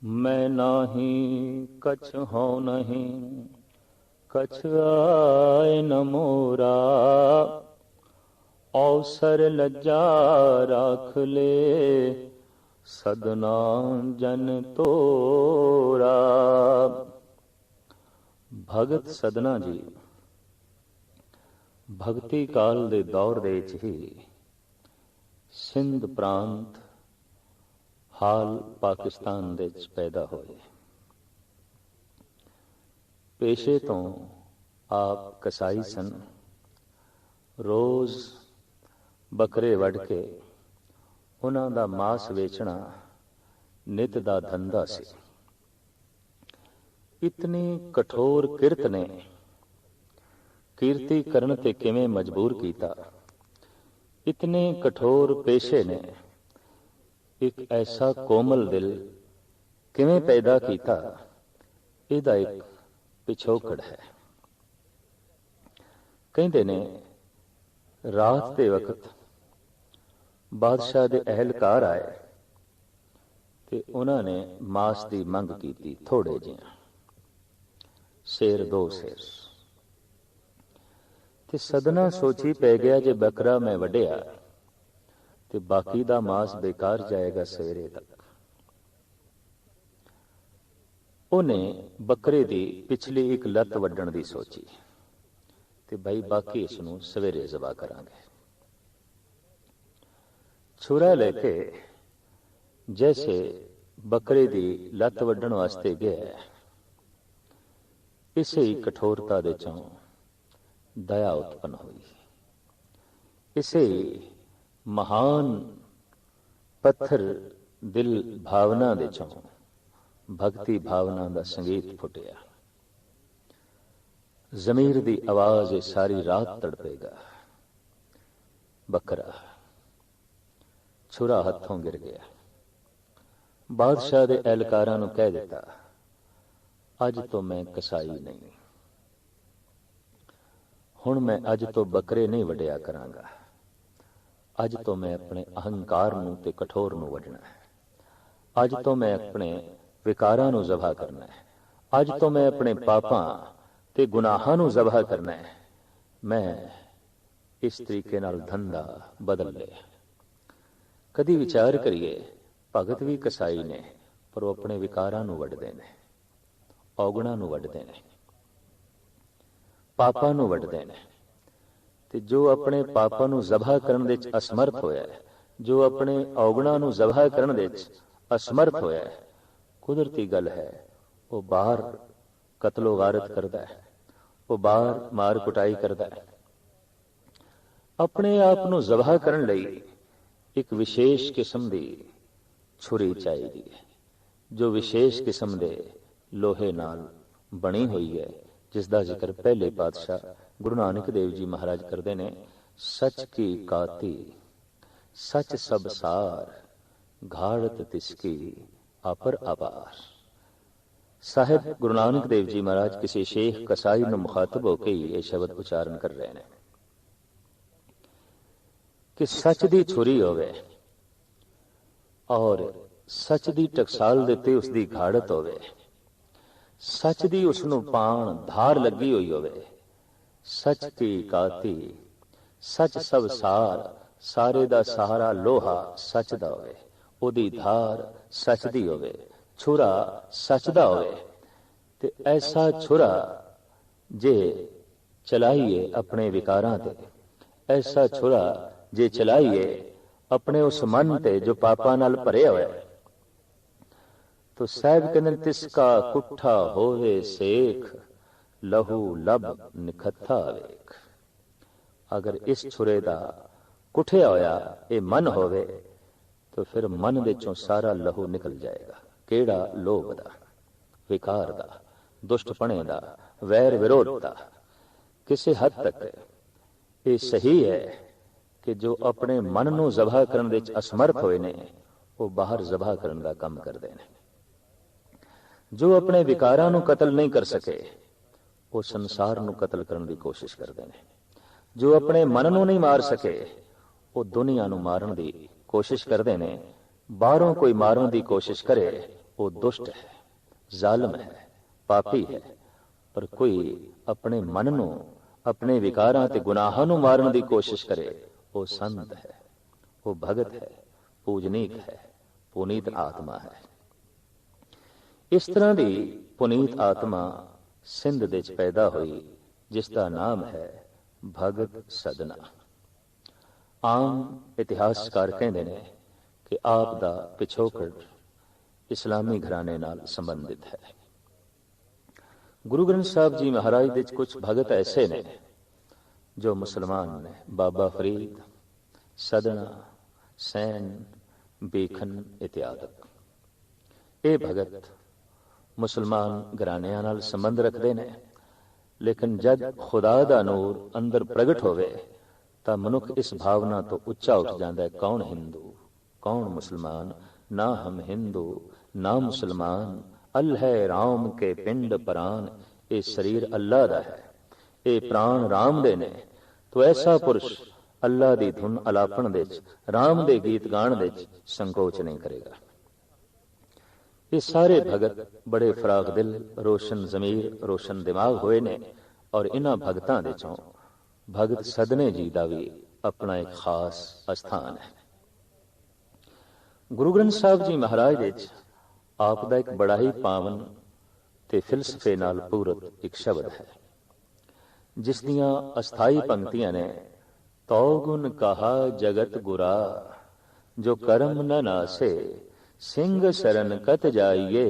मैं नाही कछ हो नहीं, कछ आए न मोरा। अवसर लज्जा राख ले, सदना जन तोरा। भगत सदना जी भगती काल दे दौर दे विच ही सिंध प्रांत हाल पाकिस्तान दे विच पैदा होए। पेशे तो आप कसाई सन। रोज़ बकरे वढ़ के उन्हां दा मांस वेचना नित दा धंधा सी। इतनी कठोर किरत ने कीर्ति करन ते किवें मजबूर कीता। इतने कठोर पेशे ने एक ऐसा कोमल दिल किवें पैदा किया, इहदा एक पिछोकड़ है। कहंदे ने रात के वक्त बादशाह दे अहलकार आए ते उन्होंने मांस की मंग की, थोड़े जिहा शेर दो शेर। ते सदना सोची पै गया, जे बकरा मैं वड्या ते बाकी दा मांस बेकार जाएगा सवेरे तक। उन्हें बकरे दी पिछली एक लत वड्डण दी सोची ते भाई बाकी इसनूं सवेरे ज़बा करांगे। छुरा लेके जैसे बकरे दी लत वड्डण वास्ते गया, इसे ही कठोरता दे चों दया उत्पन्न हुई। इसे महान पत्थर दिल भावना दे चों भक्ति भावना दा संगीत फुटिया। जमीर दी आवाज सारी रात तड़पेगा। बकरा छुरा हथों गिर गया। बादशाह दे एहलकारां नूं कह दिता, अज तो मैं कसाई नहीं, हुण मैं अज तो बकरे नहीं वड्या करांगा। अज तो मैं अपने अहंकार नूं ते कठोर नूं वड्डना है। अज तो मैं अपने विकारां नूं ज़बह करना है। अज तो मैं अपने पापां ते गुनाहां नूं ज़बह करना है। मैं इस तरीके नाल धंधा बदल लिया। कदी विचार करिए, भगत भी कसाई ने, पर वो अपने विकारां नूं वड्डदे ने, औगणां नूं वड्डदे ने, पापां नूं वड्डदे ने। ते जो अपने पापां नूं ज़बह करन दे विच असमर्थ होया है, जो अपने औगणां नूं ज़बह करन दे विच असमर्थ होया है, कुदरती गल है वो बाहर कतलो गारत करदा है, वो बाहर मार कुटाई करदा है। अपने आप नूं ज़बह करन लई एक विशेष किस्म दी छुरी चाहिदी है, जो विशेष किस्म दे लोहे नाल बनी हुई है, जिसका जिक्र पहले पातशाह गुरु नानक देव जी महाराज करते ने। सच की काती सच सब सार, घाड़त तिसकी अपर अपार। साहिब गुरु नानक देव जी महाराज किसी शेख कसाई नूं मुखातब होकर ही यह शब्द उच्चारण कर रहे हैं कि सच दी छुरी होवे और सच दी टकसाल देते उसकी घाड़त होवे, सच दी उसनूं पाण धार लगी हुई होवे। सच की काती सच सब सार, सारे दा सहारा लोहा सच दा होवे, ओदी धार सच दी होवे, छुरा सच दा होवे। ते ऐसा छुरा जे चलाइए अपने विकारां ते, ऐसा छुरा जे चलाइए अपने उस मन ते जो पापां नाल भरे होए, तो साहब कहते तिसका कुठा होवे सेख, लहू लब निखत्था वेख। अगर इस छुरे दा कुठिया होया ये मन होवे, तो फिर मन दे चों सारा लहू निकल जाएगा। केड़ा लोभ दा, विकार दा, दुष्टपणे दा, वैर विरोध दा। किसी हद तक ये सही है कि जो अपने मन नूं ज़बह करन दे असमर्थ होए ने, वो बाहर ज़बह करन दा काम करदे ने। जो अपने विकारां नूं कतल नहीं कर सके, वो संसार नूं कतल करन दी कोशिश करदे ने। जो अपने मन नूं नहीं मार सके, वो दुनिया नूं मारन दी कोशिश करदे ने। बाहरों कोई मारन दी कोशिश करे, वो दुष्ट है, जालिम है, पापी है, पर कोई अपने मन नूं, अपने विकारां ते गुनाहां नूं मारन दी कोशिश करे, वो संत है, वो भगत है, पूजनीक है, पुनीत आत्मा है। इस तरह की पुनीत आत्मा सिंध दे च पैदा हुई, जिसका नाम है भगत सदना। आम इतिहासकार कहते हैं कि आप दा पिछोकड़ इस्लामी घराने नाल संबंधित है। गुरु ग्रंथ साहब जी महाराज दे कुछ भगत ऐसे ने जो मुसलमान ने, बाबा फरीद, सदना, सैन, बेखन इत्यादि। ये भगत मुसलमान घरानिਆਂ ਨਾਲ संबंध रखते हैं, लेकिन जब खुदा दा नूर अंदर प्रगट होवे तां मनुख इस भावना तो उच्चा उठ जाता है, कौन हिंदू, कौन मुसलमान, ना हम हिंदू ना मुसलमान, अल है राम के पिंड प्राण, ये शरीर अल्लाह दा है, ये प्राण राम दे ने। तो ऐसा पुरुष अल्लाह दी धुन अलापण दे च, राम दे गीत गाण दे च संकोच नहीं करेगा। ये सारे भगत बड़े फराग दिल, रोशन जमीर, रोशन दिमाग होए ने, और इन्हां भगतां दे चों भगत सदने जी दा भी अपना एक खास स्थान है। गुरु ग्रंथ साहब जी महाराज दे च आप दा एक बड़ा ही पावन ते फिलसफे नाल पूरत एक शब्द है, जिस दियां अस्थाई पंक्तियां ने, तौ गुण कहा जगत गुरा, जो कर्म न नासे, सिंह शरण कत जाइए,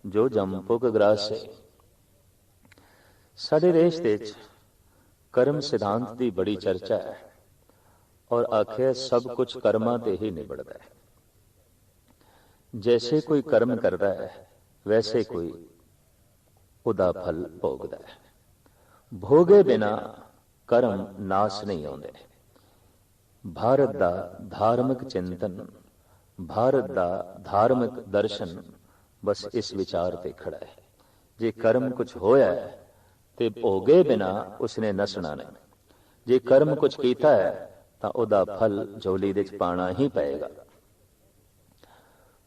जो जंपुक ग्रासे। साडे देश दे च कर्म सिद्धांत की बड़ी चर्चा है, और आखिर सब कुछ कर्मां ते ही निबड़दा है। जैसे कोई कर्म करता है, वैसे कोई उदा फल भोगदा है। भोगे बिना कर्म नाश नहीं आउंदे। भारत दा धार्मिक चिंतन, भारत दा धार्मिक दर्शन बस इस विचार ते खड़ा है, जे कर्म कुछ होया है ते भोगे बिना उसने नसना नहीं, जे कर्म कुछ कीता है तां उदा फल झोली दे च पाना ही पएगा।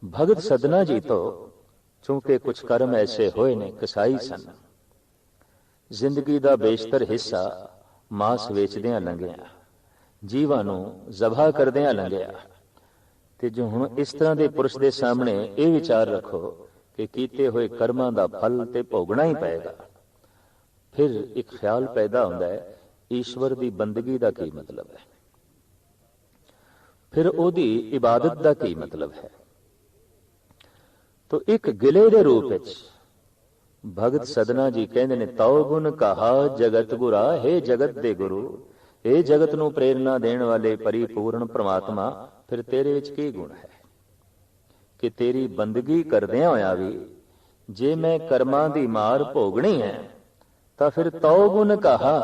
भगत सदना जी तो चूंकि कुछ कर्म ऐसे होए ने, कसाई सन, जिंदगी दा बेशतर हिस्सा मांस वेचदियां लंघिया, जीवां नूं ज़बह करदियां लंघिया, ते जो हुण इस तरह के पुरुष के सामने ये विचार रखो कि कीते हुए कर्मां दा फल ते भोगना ही पएगा, फिर एक ख्याल पैदा होता है, ईश्वर की बंदगी का की मतलब है, फिर ओदी इबादत का की मतलब है। तो एक गिले दे रूप विच भगत सदना जी कहते ने, तौ गुण कहा जगत गुरा, हे जगत दे गुरु, हे जगत नूं प्रेरणा देने वाले परिपूर्ण परमात्मा, फिर तेरे विच की गुण है कि तेरी बंदगी करदियां होया भी जे मैं कर्मां दी मार भोगनी है, तो फिर तौ गुण कहा,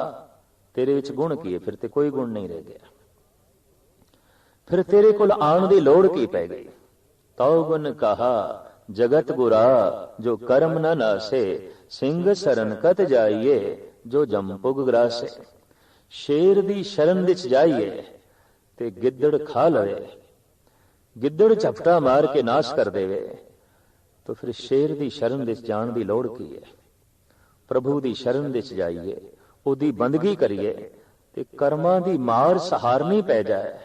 तेरे विच गुण की है, फिर ते कोई गुण नहीं रह गया, फिर तेरे कोल आउण दी लोड़ की पै गई। तौ गुण कहा जगत गुरा, जो कर्म न नासे, सिंह शरण कत जाइए, जो जंपुग ग्रासे। शेर दी शरण विच जाइए ते गिद्दड़ खा लवे, गिद्दड़ झपटा मार के नाश कर देवे, तो फिर शेर दी शरण विच जाण दी लोड़ की है। प्रभु दी शरण विच जाइए, ओदी बंदगी करिए, ते कर्मां दी मार सहारनी पै जाए,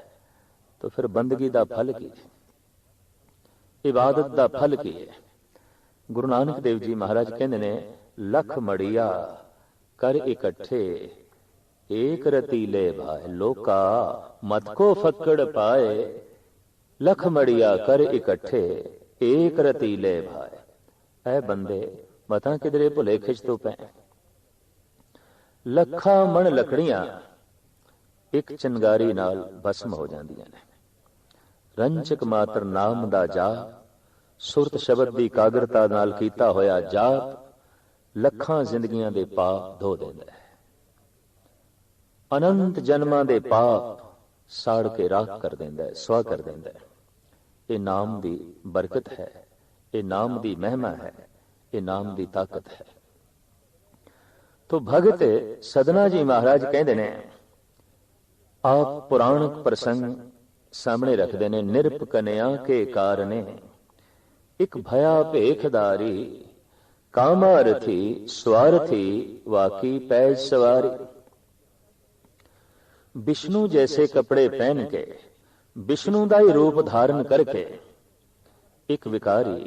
तो फिर बंदगी दा फल की, इबादत दा फल की है। गुरु नानक देव जी महाराज कहते ने, लख मड़िया कर इकट्ठे, एक रतीले भाए, लोका मत को फक्कड़ पाए, लख मड़िया कर इकट्ठे, एक रतीले भाए। ऐ बंदे मतां किधरे भुले खिच तो पै, लखा मण लकड़ियां एक चिंगारी नाल भस्म हो जांदियां ने। रंचक मात्र नाम दा जाप, सुरत शब्द दी कागरता नाल कीता होया जाप, लखां जिंदगियां दे पाप धो देंदा है। अनंत जन्मां दे पाप साड़ के राख कर देंदा है, सुआ कर देंदा है। ये नाम दी बरकत है, ये नाम दी महिमा है, ये नाम दी ताकत है। तो भगत सदना जी महाराज कहते ने, आप पुराणक प्रसंग सामने रखते ने, निरप कन्या के कारणे ਇੱਕ ਭਇਆ ਭੇਖਦਾਰੀ, ਕਾਮਾਰਥੀ स्वार्थी वाकी पैज सवारी। विष्णु जैसे कपड़े पहन के, विष्णु का ही रूप धारण करके एक विकारी,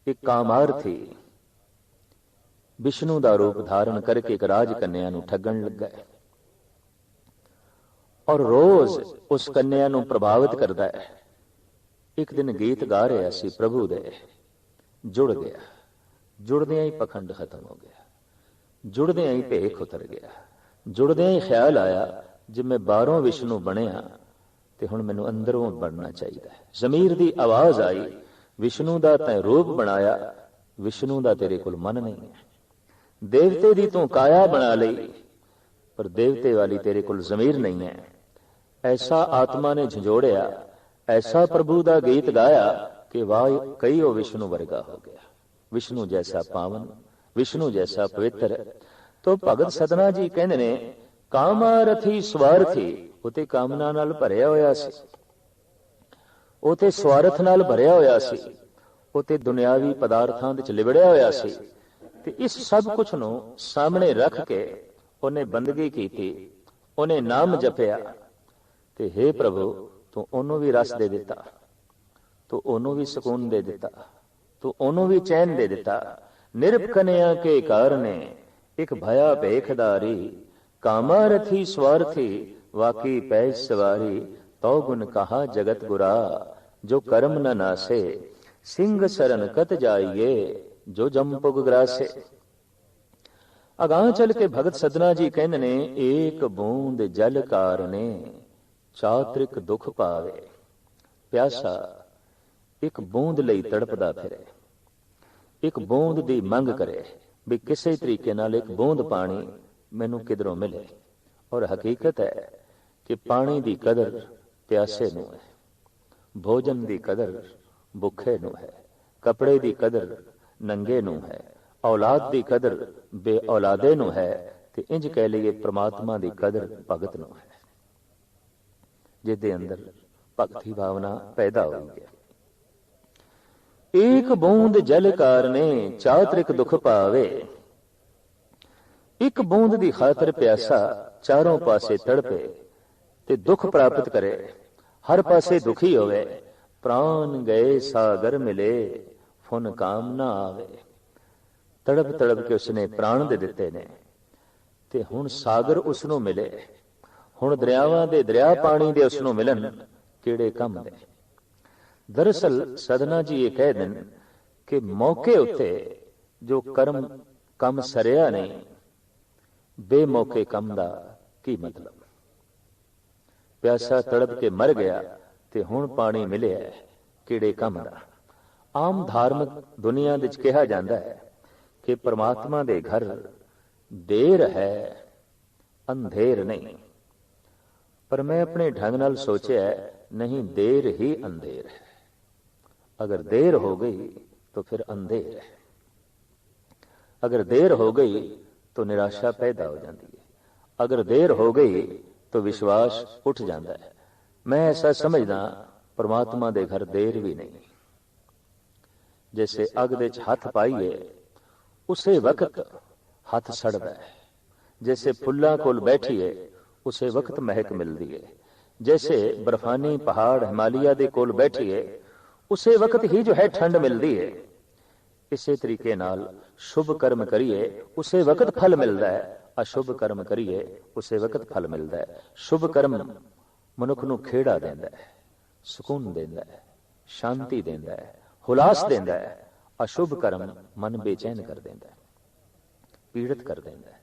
एक कामार्थी विष्णु का रूप धारण करके एक राज कन्या नूं ठगण लग गए और रोज उस कन्या नूं प्रभावित करता है। एक दिन गीत गा रहा सी प्रभु दे, जुड़ गया, जुड़दियां ही पखंड खत्म हो गया, जुड़दियां ही भेख उतर गया, जुड़दियां ही ख्याल आया जे मैं बाहरों विष्णु बनया ते हुण मैनूं अंदरों बनना चाहिए। जमीर दी आवाज आई, विष्णु दा तैं रूप बनाया, विष्णु दा तेरे कोल मन नहीं है। देवते दी तूं काया बना लई, पर देवते वाली तेरे कोल जमीर नहीं है। ऐसा आत्मा ने झंझोड़िया, ऐसा प्रभु दा गीत गाया कि वाह कई वो विष्णु वर्गा हो गया, विष्णु जैसा पावन, विष्णु जैसा पवित्र। तो भगत सदना जी कहंदे ने कामारथी स्वार्थी, उते कामना नाल भरिया होया सी, उते स्वार्थ नाल भरिया होया सी, उते दुनियावी पदार्थां विच लिबड़िया होया सी। ते इस सब कुछ नूं सामने रख के उन्हें बंदगी कीती, उन्हें नाम जपिया ते हे प्रभु तू ओनू भी रस दे दिता, तू ओनू भी सुकून दे दिता, तू ओनू भी चैन दे दिता। निरपकन्या के कारणे एक भया भेखदारी, कामारथी स्वार्थी वाकी पैज सवारी। तो गुण कहा जगत गुरा, जो कर्म न नासे, सिंह सरन कत जाइए, जो जमपुग ग्रासे। अगां चल के भगत सदना जी कहंदे ने एक बूंद जल कारणे चात्रिक दुख पावे। प्यासा एक बूंद लई तड़पदा फिरे, एक बूंद दी मंग करे भी किसी तरीके नाल एक बूंद पानी मैनू किधरों मिले। और हकीकत है कि पानी दी कदर प्यासे नू है, भोजन दी कदर भुखे नू है, कपड़े दी कदर नंगे नू है, औलाद दी कदर बे औलादे नू है, ते इंज कह लीए परमात्मा दी कदर भगत नू है, जिहदे अंदर भक्ति भावना पैदा हो गई। एक बूंद जल कारणे चात्रिक दुख पावे। एक बूंद दी खातर प्यासा चारों पासे तड़पे ते दुख प्राप्त करे, हर पासे दुखी होवे। प्राण गए सागर मिले, फुन काम ना आवे। तड़प तड़प के उसने प्राण दे दिते ने ते हुण सागर उसनों मिले, हुण दरियावां दे दरिया पानी दे उसनों मिलन, किहड़े काम दे। दरअसल सदना जी ये कह देन कि मौके उत्ते जो कर्म कम सरिया नहीं, बेमौके कम दा की मतलब। प्यासा तड़प के मर गया ते हुण पानी मिले है, किहड़े कम दा। आम धार्मिक दुनिया विच कहा जाता है कि परमात्मा दे घर देर है अंधेर नहीं, पर मैं अपने ढंग नाल सोचा नहीं, देर ही अंधेर है। अगर देर हो गई तो फिर अंधेर है, अगर देर हो गई तो निराशा पैदा हो जाती है, अगर देर हो गई तो विश्वास उठ जाता है। मैं ऐसा समझदा परमात्मा दे घर देर भी नहीं। जैसे अग दे हाथ पाइए उसे वक्त हाथ सड़दा है, जैसे फुल्लां कोल बैठिए उसे वक्त महक मिलती है, जैसे बर्फानी पहाड़ हिमालय दे कोल बैठिए उसे वक्त ही जो है ठंड मिलती है। इसे तरीके नाल शुभ कर्म करिए उसे वक्त फल मिलता है, अशुभ कर्म करिए उसे वक्त फल मिलता है। शुभ कर्म मनुख नूं खेड़ा देंदा है, सुकून देंदा है, शांति देंदा है, हुलास देंदा है। अशुभ कर्म मन बेचैन कर देंदा है, पीड़ित कर देंदा है,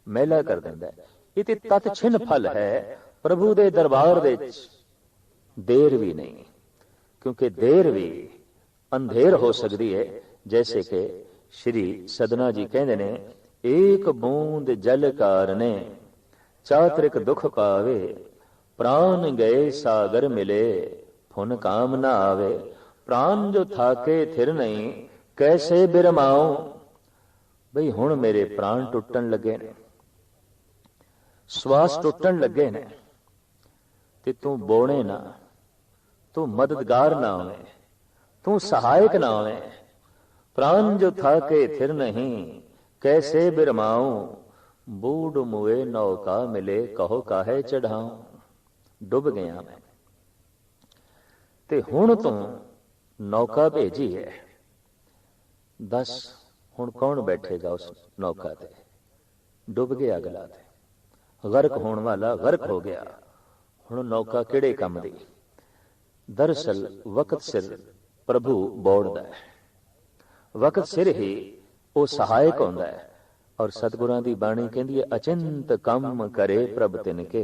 मैला कर देंदा है। ये ते तत छिन फल है प्रभु दे दरबार दे देर भी नहीं, क्योंकि देर भी अंधेर हो सकती है। जैसे कि श्री सदना जी कहते ने एक बूंद जल कारणे चात्रिक दुख पावे, प्राण गए सागर मिले, फुन काम ना आवे। प्राण जो थाके थिर नहीं, कैसे बिरमाओ। बई हुण मेरे प्राण टुटन लगे ने, श्वास टुटन लगे ने, ते तू बोने ना, तू मददगार ना होवे, तू सहायक नावे। प्राण जो था के थिर नहीं, कैसे बिरमाऊं, बूढ़ मुए नौका मिले, कहो काहे चढ़ाऊं। डुब गया मैं ते हुण तू नौका भेजी है, दस हुण कौन बैठेगा उस नौका ते। डुब गया अगला ते गर्क होने वाला गर्क हो गया, हुण नौका किहड़े काम दी। दरअसल वक्त सिर प्रभु बोड़दा है, वक्त सिर ही वो सहायक होंदा है। और सतगुरां दी बाणी कहंदी है, अचिंत कम करे प्रभ तिनके,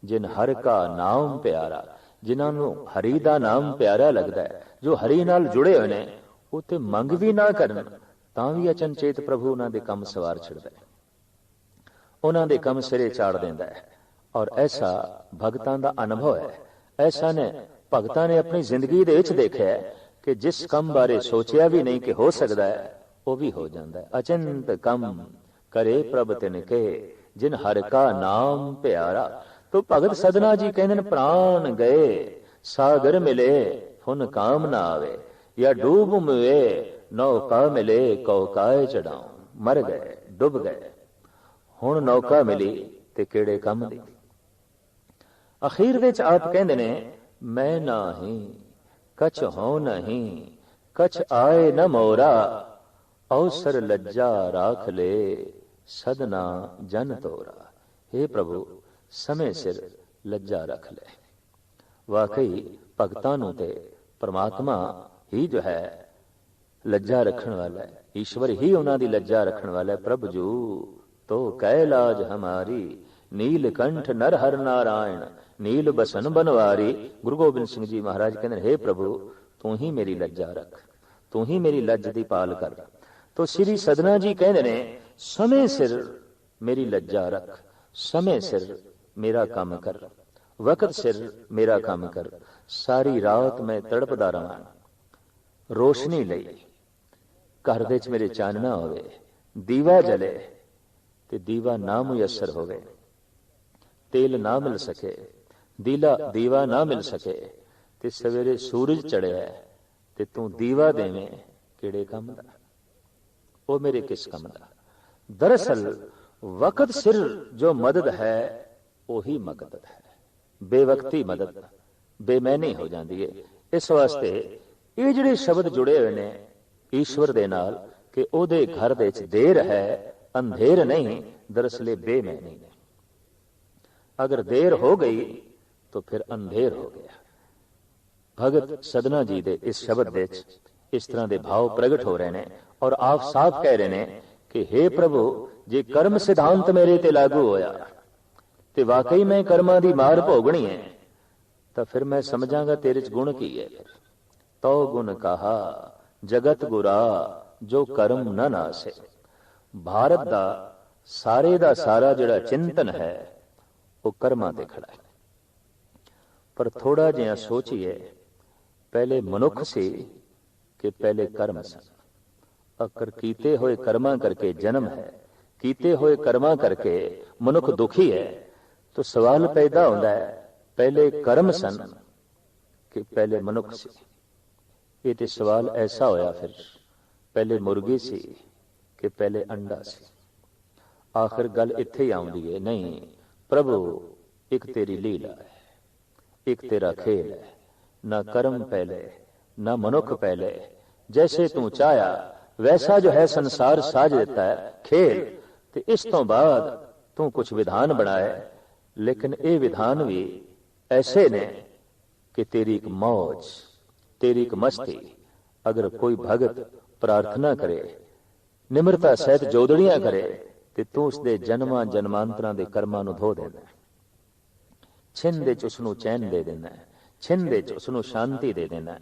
जिन हर का नाम प्यारा। जिन्हां नूं हरि दा नाम प्यारा लगदा है, जो हरि नाल जुड़े होए ने, ਉਹ ਤੇ ਮੰਗ ਵੀ ਨਾ ਕਰਨ ਤਾਂ ਵੀ ਅਚਨਚੇਤ ਪ੍ਰਭੂ ਉਹਨਾਂ ਦੇ ਕੰਮ ਸਵਾਰ ਛੱਡਦਾ ਹੈ, ਉਹਨਾਂ ਦੇ ਕੰਮ ਸਿਰੇ ਚਾੜ ਦਿੰਦਾ ਹੈ। ਔਰ ਐਸਾ ਭਗਤਾਂ ਦਾ ਅਨੁਭਵ ਹੈ, ਐਸਾ ਨੇ ਭਗਤਾਂ ਨੇ ਆਪਣੀ ਜ਼ਿੰਦਗੀ ਦੇ ਵਿੱਚ ਦੇਖਿਆ ਕਿ ਜਿਸ ਕੰਮ ਬਾਰੇ ਸੋਚਿਆ ਵੀ ਨਹੀਂ ਕਿ ਹੋ ਸਕਦਾ ਹੈ, ਉਹ ਵੀ ਹੋ ਜਾਂਦਾ ਹੈ। ਅਚਿੰਤ ਕੰਮ ਕਰੇ ਪ੍ਰਭ ਤਿਨਕੇ, ਜਿਨ ਹਰ ਕਾ ਨਾਮ ਪਿਆਰਾ। ਤੋ ਭਗਤ ਸਦਨਾ ਜੀ ਕਹਿੰਦੇ ਨੇ, ਪ੍ਰਾਣ ਗਏ ਸਾਗਰ ਮਿਲੇ, ਫੁਨ ਕਾਮ ਨਾ ਆਵੇ। या डूब मुए नौका मिले, कौकाए चढ़ाऊं। मर गए डुब गए, हुण नौका मिली ते केड़े कम दी। अखीर विच आप कहंदे ने, मैं नाही कछ हो नहीं, कछ आए न मोरा, अवसर लज्जा राख ले, सदना जन तोरा। हे प्रभु समय सिर लज्जा रख ले। वाकई भगतां नूं ते परमात्मा ही जो है लज्जा रखने वाला है, ईश्वर ही उन्हां दी लज्जा रखने वाला है। प्रभु जू तो कैलाज हमारी, नीलकंठ नर हर नारायण, नील बसन बनवारी। गुरु गोबिंद सिंह जी महाराज कहते, हे प्रभु तू ही मेरी लज्जा रख, तू ही मेरी लज्ज दी पाल कर। तो श्री सदना जी कहते ने, समय सिर मेरी लज्जा रख, समय सिर मेरा काम कर, वक्त सिर मेरा काम कर। सारी रात मैं तड़पदा रहां, रोशनी लई घर दे च मेरे चानना होवे, दीवा जले ते दीवा ना मुयसर होवे, तेल ना मिल सके, दीवा ना मिल सके, ते सवेरे सूरज चढ़िया ते तू दीवा देवें, किहड़े काम दा, ओ मेरे किस काम दा। दरअसल वक्त सिर जो मदद है वही मदद है, बेवक्ती मदद बेमैनी हो जाती है। इस वास्ते ਇਹ ਜਿਹੜੇ ਸ਼ਬਦ ਜੁੜੇ ਹੋਏ ਨੇ ਈਸ਼ਵਰ ਦੇ ਨਾਲ ਕਿ ਉਹਦੇ ਘਰ ਦੇ ਵਿੱਚ ਦੇਰ ਹੈ, ਅੰਧੇਰ ਨਹੀਂ, ਦਰਅਸਲ ਬੇਮੈਨੀ ਨੇ। ਅਗਰ ਦੇਰ ਹੋ ਗਈ ਤਾਂ ਫਿਰ ਅੰਧੇਰ ਹੋ ਗਿਆ। ਭਗਤ ਸਦਨਾ ਜੀ ਦੇ ਇਸ ਸ਼ਬਦ ਦੇ ਵਿੱਚ ਇਸ ਤਰ੍ਹਾਂ ਦੇ ਭਾਵ ਪ੍ਰਗਟ ਹੋ ਰਹੇ ਨੇ ਔਰ ਆਪ ਸਾਫ਼ ਕਹਿ ਰਹੇ ਨੇ ਕਿ हे ਪ੍ਰਭੂ, ਜੇ ਕਰਮ ਸਿਧਾਂਤ ਮੇਰੇ ਤੇ ਲਾਗੂ ਹੋਇਆ ਤੇ ਵਾਕਈ ਮੈਂ ਕਰਮਾਂ ਦੀ ਮਾਰ ਭੋਗਣੀ ਹੈ, ਤਾਂ ਫਿਰ ਮੈਂ ਸਮਝਾਂਗਾ ਤੇਰੇ 'ਚ ਗੁਣ ਕੀ ਹੈ। तो गुण कहा जगत गुरा, जो कर्म न नासे। भारत दा सारे दा सारा जिहड़ा चिंतन है वो कर्मां ते खड़ा है। पर थोड़ा जिहा सोचिए, पहले मनुख सी कि पहले कर्म सन। अकर कीते होए कर्मां करके जन्म है, कीते होए कर्मां करके मनुख दुखी है। तो सवाल पैदा होता है, पहले कर्म सन कि पहले मनुख सी। ये तो सवाल ऐसा होया, फिर पहले मुर्गी सी कि पहले अंडा सी। आखिर गल इत्थे ही आउंदी है, नहीं प्रभु एक तेरी लीला है, एक तेरा खेल है। ना कर्म पहले ना मनुख पहले, जैसे तू चाया वैसा जो है संसार साज देता है खेल। तो इस तो बाद तू कुछ विधान बनाए, लेकिन ये विधान भी ऐसे ने कि तेरी एक मौज, तेरी एक मस्ती। अगर कोई भगत प्रार्थना करे, निम्रता सहित जोदड़ियां करे, तो तू उसके जन्मां जन्मांतरां दे कर्मां नूं धो देना, छिन दे च उसनूं चैन दे देना, छिन दे च उसनूं शांति दे देना।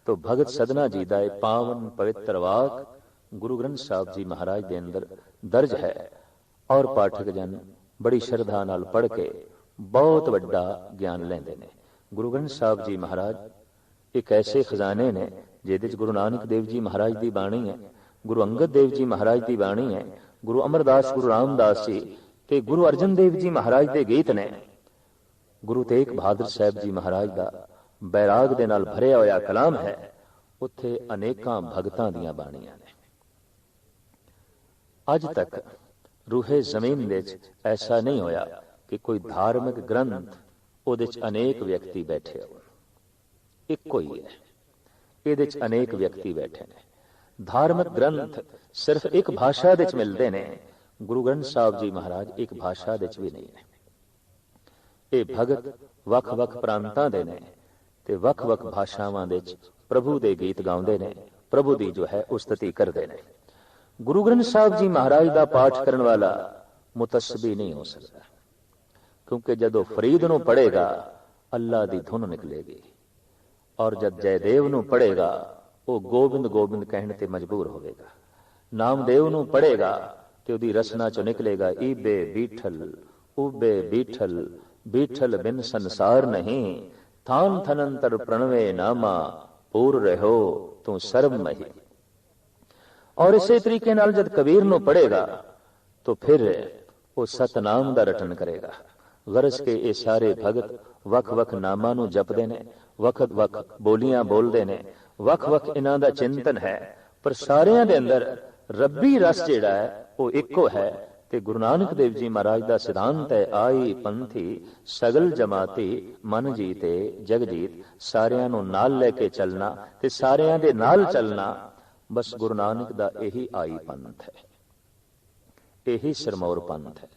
तो भगत सदना जी दा पावन पवित्र वाक गुरु ग्रंथ साहब जी महाराज दे अंदर दर्ज है और पाठक जन बड़ी श्रद्धा नाल पढ़ के बहुत वड्डा ज्ञान लैंदे ने। गुरु ग्रंथ साहब जी महाराज एक ऐसे खजाने ने जिहदे च गुरु नानक देव जी महाराज की बाणी है, गुरु अंगद देव जी महाराज की बाणी है, गुरु अमरदास गुरु रामदास जी ते गुरु अर्जन देव जी महाराज के गीत ने, गुरु तेग बहादुर साहब जी महाराज का बैराग दे नाल भरिया होया कलाम है। ਉੱਥੇ ਅਨੇਕਾਂ ਭਗਤਾਂ ਦੀਆਂ ਬਾਣੀਆਂ ਨੇ। ਅੱਜ ਤੱਕ ਰੂਹੇ ਜ਼ਮੀਨ ਦੇ ਵਿੱਚ ਐਸਾ ਨਹੀਂ ਹੋਇਆ ਕਿ ਕੋਈ ਧਾਰਮਿਕ ਗ੍ਰੰਥ ਉਹਦੇ ਚ ਅਨੇਕ ਵਿਅਕਤੀ ਬੈਠੇ ਹੋਣ। ਇੱਕੋ ਹੀ ਹੈ, ਇਹਦੇ ਚ ਅਨੇਕ ਵਿਅਕਤੀ ਬੈਠੇ ਨੇ। ਧਾਰਮਿਕ ਗ੍ਰੰਥ ਸਿਰਫ ਇੱਕ ਭਾਸ਼ਾ ਦੇ ਚ ਮਿਲਦੇ ਨੇ। ਗੁਰੂ ਗ੍ਰੰਥ ਸਾਹਿਬ ਜੀ ਮਹਾਰਾਜ ਇੱਕ ਭਾਸ਼ਾ ਦੇ ਚ ਵੀ ਨਹੀਂ ਨੇ। ਇਹ ਭਗਤ ਵੱਖ-ਵੱਖ ਪ੍ਰਾਂਤਾਂ ਦੇ ਨੇ ਤੇ ਵੱਖ-ਵੱਖ ਭਾਸ਼ਾਵਾਂ ਦੇ ਚ ਪ੍ਰਭੂ ਦੇ ਗੀਤ ਗਾਉਂਦੇ ਨੇ, ਪ੍ਰਭੂ ਦੀ ਜੋ ਹੈ ਉਸਤਤੀ ਕਰਦੇ ਨੇ। ਗੁਰੂ ਗ੍ਰੰਥ ਸਾਹਿਬ ਜੀ ਮਹਾਰਾਜ ਦਾ ਪਾਠ ਕਰਨ ਵਾਲਾ ਮੁਤੱਸਬੀ ਨਹੀਂ ਹੋ ਸਕਦਾ, ਕਿਉਂਕਿ ਜਦੋਂ ਫਰੀਦ ਨੂੰ ਪੜ੍ਹੇਗਾ ਅੱਲਾ ਦੀ ਧੁਨ ਨਿਕਲੇਗੀ, ਔਰ ਜਦ ਜੈਦੇਵ ਨੂੰ ਪੜ੍ਹੇਗਾ ਉਹ ਗੋਬਿੰਦ ਗੋਬਿੰਦ ਕਹਿਣ ਤੇ ਮਜਬੂਰ ਹੋਵੇਗਾ। ਨਾਮਦੇਵ ਨੂੰ ਪੜ੍ਹੇਗਾ ਤੇ ਉਹਦੀ ਰਸਨਾ ਚੋਂ ਨਿਕਲੇਗਾ ਈਬੇ ਬੀਠਲ ਉਬੇ ਬੀਠਲ, ਬੀਠਲ ਬਿਨ ਸੰਸਾਰ ਨਹੀਂ, ਥਾਨ ਥਨੰਤਰ ਪ੍ਰਣਵੇ ਨਾਮਾ, ਪੂਰ ਰਹੋ ਤੂੰ ਸਰਬ ਮਹੀ। ਔਰ ਇਸੇ ਤਰੀਕੇ ਨਾਲ ਜਦ ਕਬੀਰ ਨੂੰ ਪੜ੍ਹੇਗਾ तो फिर वो सतनाम दा रटन करेगा। गरज के ये सारे भगत वख वख नामां नूं जपदे ने, वक्त वक्त बोलियां बोलदे ने, वख वख इन्हां दा चिंतन है, पर सारियां दे अंदर रब्बी रस जिहड़ा है वो इक्को है। ते गुरु नानक देव जी महाराज दा सिद्धांत है, आई पंथी सगल जमाती मन जीते जग जीत। सारियां नूं नाल लेके चलना ते सारियां दे नाल चलना, बस गुरु नानक दा यही आई पंथ है, यही सिरमौर पंथ है।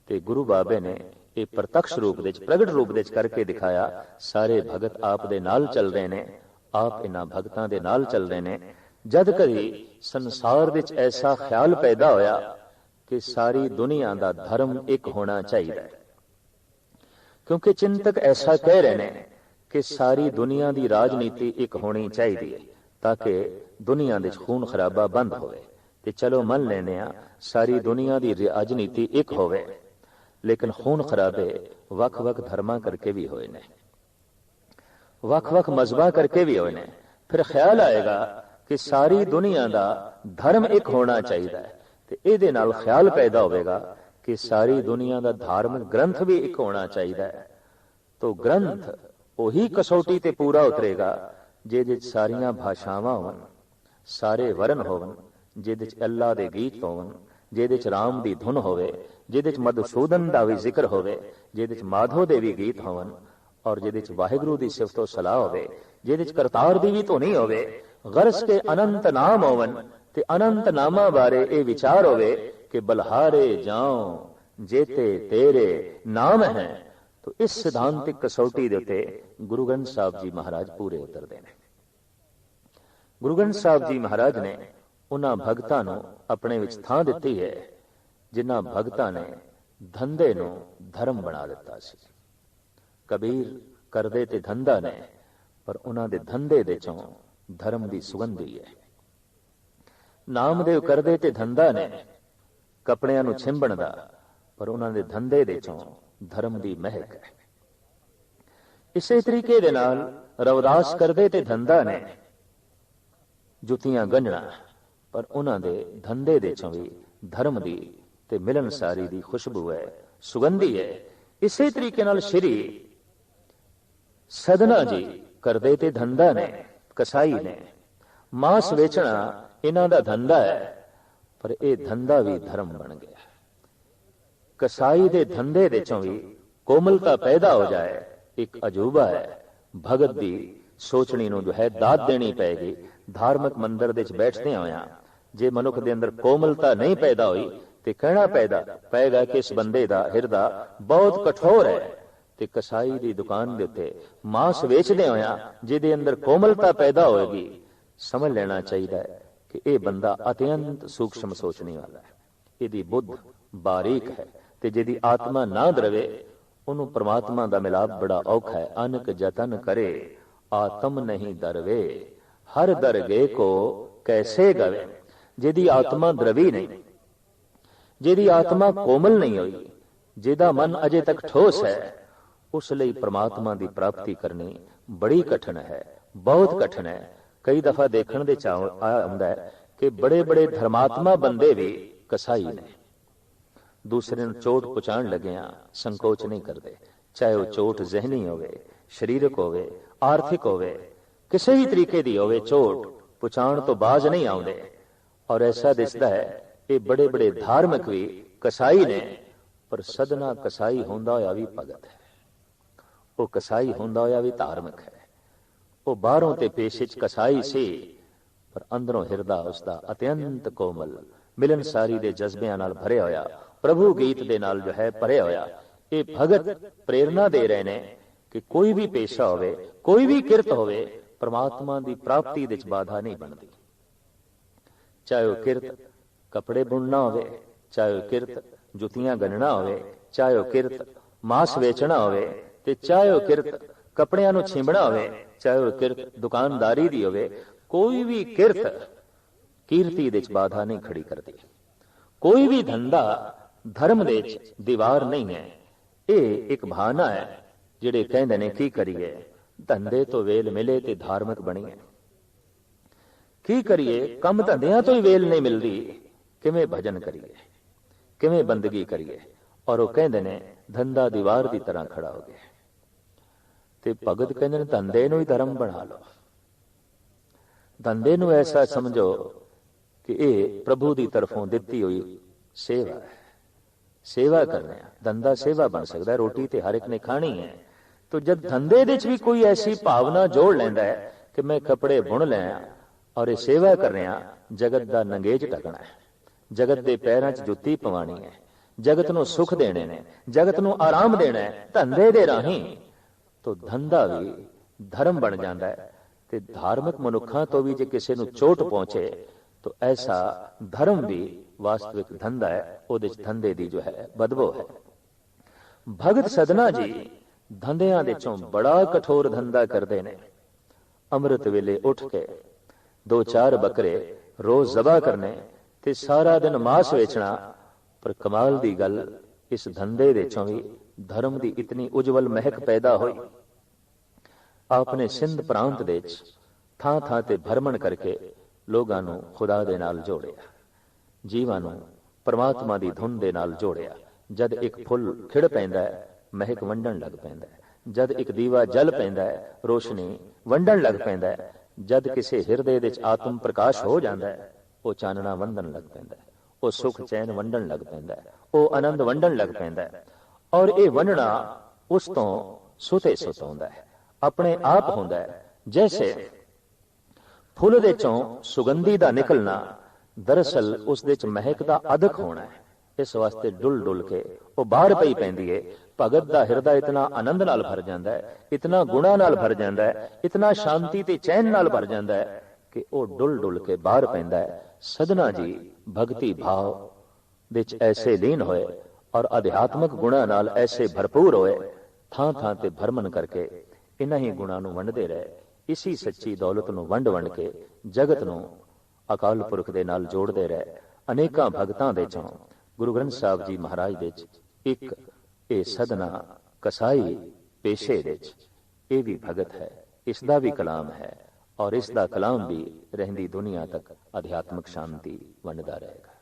ते गुरु बाबे ने ये प्रत्यक्ष रूप दे प्रगट रूप दे करके दिखाया। सारे भगत आप दे नाल चल रहे ने, आप इन्हां भगतां दे नाल चल रहे ने। जद कभी संसार विच ऐसा ख्याल पैदा होया कि सारी दुनिया दा धर्म एक होना चाहिए, क्योंकि चिंतक ऐसा कह रहे हैं कि सारी दुनिया दी राजनीति एक होनी चाहिए ताकि दुनिया दे खून खराबा बंद होवे। ते चलो मन लेने आ सारी दुनिया दी राजनीति एक होवे, लेकिन खून खराबे वख वख धर्मा करके भी होए ने, वख वख मजहबा करके भी होए ने। फिर ख्याल आएगा कि सारी दुनिया दा धर्म एक होना चाहिए, ते इहदे नाल ख्याल पैदा होवेगा कि सारी दुनिया दा धार्मिक ग्रंथ भी एक होना चाहिए। तो ग्रंथ वही कसौटी ते पूरा उतरेगा जिहदे च सारियां भाषावां होवन, सारे वर्ण होवन, जिहदे च अल्लाह दे गीत होवन, जिहदे च राम दी धुन होवे, जिहदे च मधुसूदन दा भी जिक्र होवे, जिहदे च माधो दे भी गीत होवन, और जिहदे च वाहिगुरू दी सिफतो सलाह होवे, जिहदे च करतार दी भी धुनी होवे। गरज के अनंत नाम होवन ते अनंत नामा बारे ये विचार होवे कि बलहारे जाओ जेते तेरे नाम है। तो इस सिद्धांतिक कसौटी दे उत्ते गुरु ग्रंथ साहब जी महाराज पूरे उतरदे ने। गुरु ग्रंथ साहब जी महाराज ने उन्हां भगतां नूं अपने विच थां दित्ती है जिन्हां भगतां ने धंधे नूं धर्म बना दिता सी। कबीर करदे ते धंधा ने, पर उन्हां दे धंधे दे चों धर्म दी सुगंधी है। नामदेव करदे ते धंधा ने कपड़ियां नूं छिंबण दा, पर उन्हां दे धंधे दे चों धर्म दी महक है। इसे तरीके दे नाल रविदास करदे ते धंधा ने जुतियां गंढणा, पर उन्हां दे धंधे दे चों भी धर्म दी ते मिलनसारी दी खुशबू है, सुगंधी है। इसे तरीके नाल श्री सदना जी करदे ते धंधा ने, कसाई ने मांस वेचना इन्हां दा धंधा है, पर यह धंधा भी धर्म बन गया। कसाई दे धंधे दे चों भी कोमलता पैदा हो जाए, एक अजूबा है। भगत दी सोचनी नूं जो है दाद देनी पैगी। धार्मिक मंदिर दे बैठदे होया जे मनुख दे अंदर कोमलता नहीं पैदा हुई ते कहना पैदा पैगा कि इस बंदे दा हिरदा बहुत कठोर है। ते कसाई दी दुकान दे उत्ते मांस वेचदे होया जिहदे अंदर कोमलता पैदा होएगी, समझ लेना चाहिए कि यह बंदा अत्यंत सूक्ष्म सोचने वाला है, इहदी बुद्ध बारीक है। ते जिहदी आत्मा ना द्रवे उन्हों परमात्मा दा मिलाप बड़ा औखा है। अनक जतन करे आत्म नहीं दरवे, हर दरगे को कैसे गवे। जिहदी आत्मा द्रवी नहीं, जिहदी आत्मा कोमल नहीं हुई, जिहदा मन अजे तक ठोस है, उस लई परमात्मा दी प्राप्ति करनी बड़ी कठिन है, बहुत कठिन है। कई दफा देखने दे आंदा है कि बड़े बड़े धर्मात्मा बंदे भी कसाई ने, दूसरे नूं चोट पहुंचाण लगिया संकोच नहीं करते, चाहे वह चोट जहनी होवे, शरीरक होवे, आर्थिक होवे। ਕਿਸੇ ਵੀ ਤਰੀਕੇ ਦੀ ਹੋਵੇ, ਝੋਟ ਪੁਚਾਣ ਤੋਂ ਬਾਜ਼ ਨਹੀਂ ਆਉਂਦੇ। ਔਰ ਐਸਾ ਦਿਸਦਾ ਹੈ ਇਹ ਬੜੇ ਬੜੇ ਧਾਰਮਿਕ ਵੀ ਕਸਾਈ ਨੇ, ਪਰ ਸਦਨਾ ਕਸਾਈ ਹੁੰਦਾ ਹੋਇਆ ਵੀ ਭਗਤ ਹੈ। ਉਹ ਕਸਾਈ ਹੁੰਦਾ ਹੋਇਆ ਵੀ ਧਾਰਮਿਕ ਹੈ। ਉਹ ਬਾਹਰੋਂ ਤੇ ਪੇਸ਼ੇ 'ਚ ਕਸਾਈ ਸੀ, ਪਰ ਅੰਦਰੋਂ ਹਿਰਦਾ ਉਸਦਾ ਅਤਿਅੰਤ ਕੋਮਲ, ਮਿਲਨਸਾਰੀ ਦੇ ਜਜ਼ਬਿਆਂ ਨਾਲ ਭਰਿਆ ਹੋਇਆ, ਪ੍ਰਭੂ ਗੀਤ ਦੇ ਨਾਲ ਜੋ ਹੈ ਭਰਿਆ ਹੋਇਆ। ਇਹ ਭਗਤ ਪ੍ਰੇਰਨਾ ਦੇ ਰਹੇ ਨੇ ਕਿ ਕੋਈ ਵੀ ਪੇਸ਼ਾ ਹੋਵੇ, ਕੋਈ ਵੀ ਕਿਰਤ ਹੋਵੇ, ਪਰਮਾਤਮਾ ਦੀ ਪ੍ਰਾਪਤੀ ਦੇ ਵਿੱਚ ਬਾਧਾ ਨਹੀਂ ਬਣਦੀ। ਚਾਹੇ ਉਹ ਕਿਰਤ ਕੱਪੜੇ ਬੁਣਨਾ ਹੋਵੇ, ਚਾਹੇ ਉਹ ਕਿਰਤ ਜੁੱਤੀਆਂ ਗੰਨਣਾ ਹੋਵੇ, ਚਾਹੇ ਉਹ ਕਿਰਤ ਮਾਸ ਵੇਚਣਾ ਹੋਵੇ, ਤੇ ਚਾਹੇ ਉਹ ਕਿਰਤ ਕੱਪੜਿਆਂ ਨੂੰ ਛਿੰਬਣਾ ਹੋਵੇ, ਚਾਹੇ ਉਹ ਕਿਰਤ ਦੁਕਾਨਦਾਰੀ ਦੀ ਹੋਵੇ, ਕੋਈ ਵੀ ਕਿਰਤ ਕੀਰਤੀ ਦੇ ਵਿੱਚ ਬਾਧਾ ਨਹੀਂ ਖੜੀ ਕਰਦੀ। ਕੋਈ ਵੀ ਧੰਦਾ ਧਰਮ ਦੇ ਵਿੱਚ ਦੀਵਾਰ ਨਹੀਂ ਹੈ। ਇਹ ਇੱਕ ਬਹਾਨਾ ਹੈ। ਜਿਹੜੇ ਕਹਿੰਦੇ ਨੇ ਕੀ ਕਰੀਏ, ਧੰਦੇ ਤੋਂ ਵੇਲ ਮਿਲੇ ਤੇ ਧਾਰਮਿਕ ਬਣੀਏ। ਕੀ ਕਰੀਏ, ਕੰਮ ਧੰਦਿਆਂ ਤੋਂ ਹੀ ਵੇਲ ਨਹੀਂ ਮਿਲਦੀ, ਕਿਵੇਂ ਭਜਨ ਕਰੀਏ, ਕਿਵੇਂ ਬੰਦਗੀ ਕਰੀਏ। ਔਰ ਉਹ ਕਹਿੰਦੇ ਨੇ ਧੰਦਾ ਦੀਵਾਰ ਦੀ ਤਰ੍ਹਾਂ ਖੜਾ ਹੋ ਗਿਆ। ਤੇ ਭਗਤ ਕਹਿੰਦੇ ਨੇ ਧੰਦੇ ਨੂੰ ਹੀ ਧਰਮ ਬਣਾ ਲਓ। ਧੰਦੇ ਨੂੰ ਐਸਾ ਸਮਝੋ ਕਿ ਇਹ ਪ੍ਰਭੂ ਦੀ ਤਰਫੋਂ ਦਿੱਤੀ ਹੋਈ ਸੇਵਾ ਹੈ। ਸੇਵਾ ਕਰਨਾ, ਧੰਦਾ ਸੇਵਾ ਬਣ ਸਕਦਾ। ਰੋਟੀ ਤੇ ਹਰ ਇੱਕ ਨੇ ਖਾਣੀ ਹੈ। तो जब धंधे दे भी कोई ऐसी भावना जोड़ लेंदा है कि मैं कपड़े बुन लिया और ये सेवा कर रहा, जगत का नंगेज ढकना है, जगत के पैरों च जुत्ती पवानी है, जगत नूं सुख देने ने, जगत नूं आराम देना है धंधे दे राही, तो धंधा भी धर्म बन जाता है। ते धार्मिक मनुखा तो भी जे किसी नूं चोट पहुंचे तो ऐसा धर्म भी वास्तविक धंधा है, उहदे च धंधे दी जो है बदबो है। भगत सदना जी धंधियां दे चों बड़ा कठोर धंधा करते ने। अमृत वेले उठ के 2-4 बकरे रोज जबा करने ते सारा दिन मांस वेचना। पर कमाल दी गल, इस धंधे दे चों भी धर्म दी इतनी उज्जवल महक पैदा हुई। आपने सिंध प्रांत दे थां थां ते भरमण करके लोगां नूं खुदा दे नाल जोड़िया, जीवां नूं परमात्मा दी धुन दे नाल जोड़िया। जद एक फुल खिड़ पैंदा है महक वंडण लग पैंदा है, जद एक दीवा जल पैंदा है रोशनी वंडण लग पैंदा है, जद किसी हिरदे दे आत्म प्रकाश हो जाता है वो चानना वंडण लग पैंदा है, वो सुख चैन वंडण लग पैंदा है, वो आनंद वंडण लग पैंदा है। और ये वंडना उस तो सुते सुत होंदा है, अपने आप होंदा है। जैसे फुल दे चों सुगंधी दा निकलना दरअसल उस दे च महक दा अदक होना है। इस वास्ते डुल डुल के वो बाहर पई पैंदी है। भगत दा हिरदा इतना आनंद नाल भर जांदा है, इतना गुणा नाल भर जांदा है, इतना शांति ते चैन नाल भर जांदा है कि वो डुल डुल के बाहर पैंदा है। सदना जी भगती भाव दे च ऐसे लीन होए और अध्यात्मक गुणा नाल ऐसे भरपूर होए, थां थां ते भरमन करके इन्हां ही गुणा नूं वंडदे रहे। इसी सच्ची दौलत नूं वंड वंड के जगत नूं अकाल पुरख दे नाल जोड़दे रहे। अनेकां भगतां दे चों गुरु ग्रंथ साहब जी महाराज दे एक ये सदना कसाई पेशे दे ये भी भगत है, इसदा भी कलाम है और इसदा कलाम भी रहंदी दुनिया तक आध्यात्मिक शांति वंडदा रहेगा।